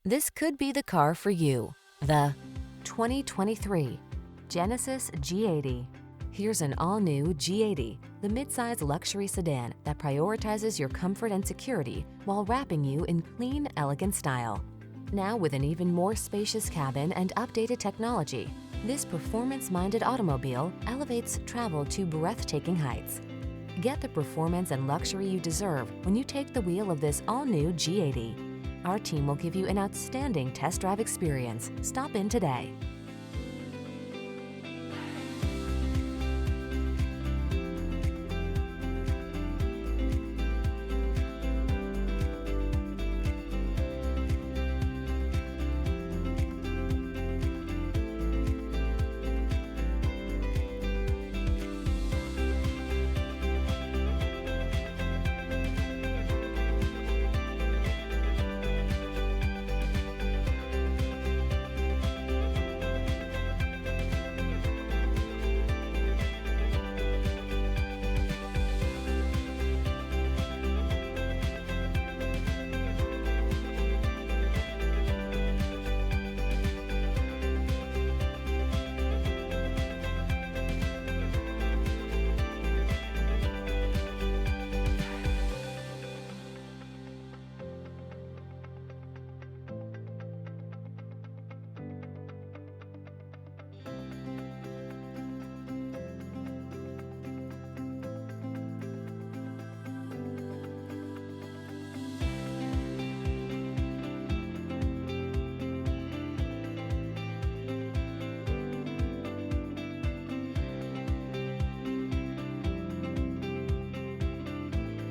This could be the car for you. The 2023 Genesis G80. Here's an all-new G80, the midsize luxury sedan that prioritizes your comfort and security while wrapping you in clean, elegant style. Now with an even more spacious cabin and updated technology, this performance-minded automobile elevates travel to breathtaking heights. Get the performance and luxury you deserve when you take the wheel of this all-new G80. Our team will give you an outstanding test drive experience. Stop in today.